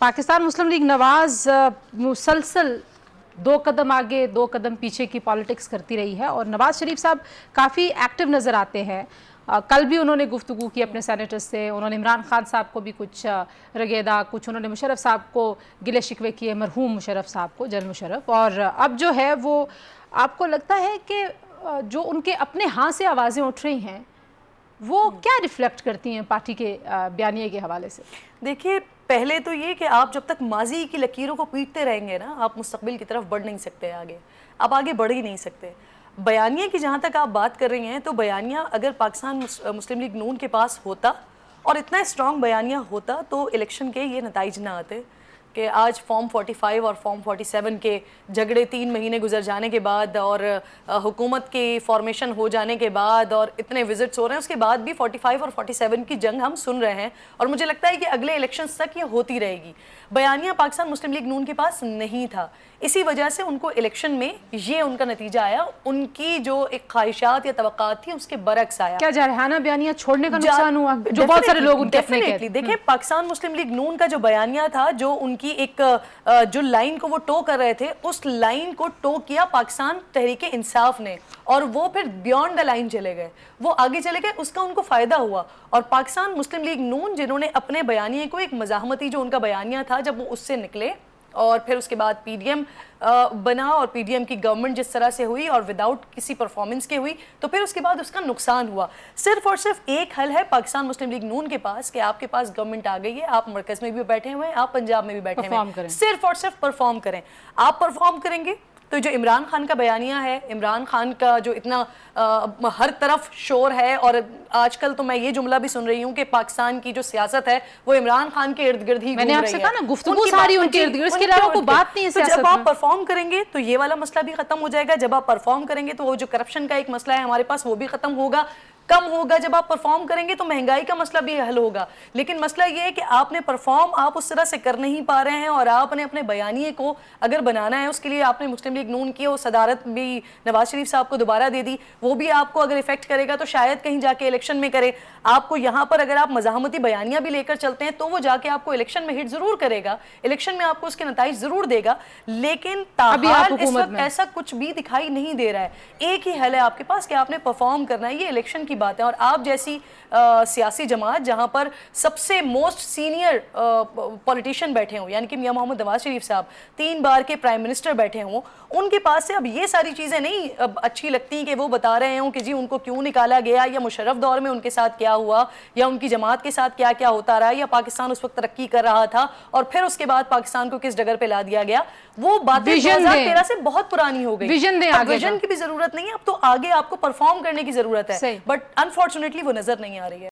पाकिस्तान मुस्लिम league Nawaz मुसलसल 2 कदम आगे 2 कदम पीछे की पॉलिटिक्स करती रही है और नवाज शरीफ साहब काफ़ी एक्टिव नज़र आते हैं। कल भी उन्होंने गुफ्तगू की अपने सेनेटर्स से, उन्होंने इमरान खान साहब को भी कुछ रगेदा, कुछ उन्होंने मुशर्रफ साहब को गिले शिकवे किए, मरहूम मुशर्रफ साहब को, जनरल मुशर्रफ। और अब जो है वो आपको लगता है कि जो उनके अपने हाँ से आवाज़ें उठ रही हैं वो क्या रिफ्लेक्ट करती हैं पार्टी के बयानिए के हवाले से? देखिए, पहले तो ये कि आप जब तक माजी की लकीरों को पीटते रहेंगे ना, आप मुस्तकबिल की तरफ बढ़ नहीं सकते। आप आगे बढ़ ही नहीं सकते। बयानिया की जहाँ तक आप बात कर रही हैं, तो बयानिया अगर पाकिस्तान मुस्लिम लीग नून के पास होता और इतना स्ट्रॉन्ग बयानिया होता तो इलेक्शन के ये नताइज ना आते कि आज फॉर्म 45 और फॉर्म 47 के झगड़े 3 महीने गुजर जाने के बाद और हुकूमत की फॉर्मेशन हो जाने के बाद और इतने विजिट्स हो रहे हैं, उसके बाद भी 45 और 47 की जंग हम सुन रहे हैं और मुझे लगता है कि अगले इलेक्शंस तक ये होती रहेगी। बयानिया पाकिस्तान मुस्लिम लीग नून के पास नहीं था, इसी वजह से उनको इलेक्शन में ये उनका नतीजा आया। उनकी जो एक ख्वाहिशात या तवक्कात थी उसके बरक्स आया। क्या जारहाना बयानिया छोड़ने का नुकसान हुआ जो बहुत सारे लोग उनके अपने कहते हैं? देखिए, पाकिस्तान मुस्लिम लीग नून का जो बयानिया था, जो उनकी एक जो लाइन को वो टो कर रहे थे, उस लाइन को टो किया पाकिस्तान तहरीक इंसाफ ने और वो फिर बियॉन्ड द लाइन चले गए, वो आगे चले गए, उसका उनको फायदा हुआ। और पाकिस्तान मुस्लिम लीग नून जिन्होंने अपने बयानिए को एक मज़ाहमती जो उनका बयानिया था, जब वो उससे निकले और फिर उसके बाद पीडीएम बना और पीडीएम की गवर्नमेंट जिस तरह से हुई और विदाउट किसी परफॉर्मेंस के हुई, तो फिर उसके बाद उसका नुकसान हुआ। सिर्फ और सिर्फ एक हल है पाकिस्तान मुस्लिम लीग नून के पास कि आपके पास गवर्नमेंट आ गई है, आप मरकज में भी बैठे हुए हैं, आप पंजाब में भी बैठे हुए हैं, सिर्फ और सिर्फ परफॉर्म करें। आप परफॉर्म करेंगे तो जो इमरान खान का बयानिया है, इमरान खान का जो इतना हर तरफ शोर है, और आजकल तो मैं ये जुमला भी सुन रही हूँ कि पाकिस्तान की जो सियासत है वो इमरान खान के इर्द गिर्द ही घूम रही है। मैंने आपसे कहा ना, गुफ्तगू सारी उनके इर्द गिर्द, इसके अलावा कोई बात नहीं है सियासत में। जब आप परफॉर्म करेंगे तो ये वाला मसला भी खत्म हो जाएगा। जब आप परफॉर्म करेंगे तो वो जो करप्शन का एक मसला है हमारे पास, वो भी खत्म होगा, कम होगा। जब आप परफॉर्म करेंगे तो महंगाई का मसला भी हल होगा। लेकिन मसला ये है कि आपने परफॉर्म आप उस तरह से कर नहीं पा रहे हैं और आपने अपने बयानिए को अगर बनाना है, उसके लिए आपने मुस्लिम लीग नून की वो सदारत भी नवाज शरीफ साहब को दोबारा दे दी, वो भी आपको अगर इफेक्ट करेगा तो शायद कहीं जाके इलेक्शन में करे। आपको यहाँ पर अगर आप मज़ाहमती बयानिया भी लेकर चलते हैं तो वो जाके आपको इलेक्शन में हिट जरूर करेगा, इलेक्शन में आपको उसके नताइज जरूर देगा, लेकिन ताहाल इस वक्त ऐसा कुछ भी दिखाई नहीं दे रहा है। एक ही हल है आपके पास कि आपने परफॉर्म करना है, ये इलेक्शन की बात है। और आप जैसी सियासी जमात जहां पर सबसे मोस्ट सीनियर पॉलिटिशियन बैठे हों, यानी कि मियां मोहम्मद नवाज शरीफ साहब 3 बार के प्राइम मिनिस्टर बैठे हों, उनके पास से अब ये सारी चीज़ें नहीं अच्छी लगती कि वो बता रहे हों कि जी उनको क्यों निकाला गया, या मुशर्रफ दौर में उनके साथ क्या हुआ, या उनकी जमात के साथ क्या क्या होता रहा, या पाकिस्तान उस वक्त तरक्की कर रहा था और फिर उसके बाद पाकिस्तान को किस डगर पे ला दिया गया। वो बातें 2013 से बहुत पुरानी हो गई। विजन की भी जरूरत नहीं है, अब तो आगे आपको परफॉर्म करने की जरूरत है, बट अनफॉर्चुनेटली वो नजर नहीं आ रही है।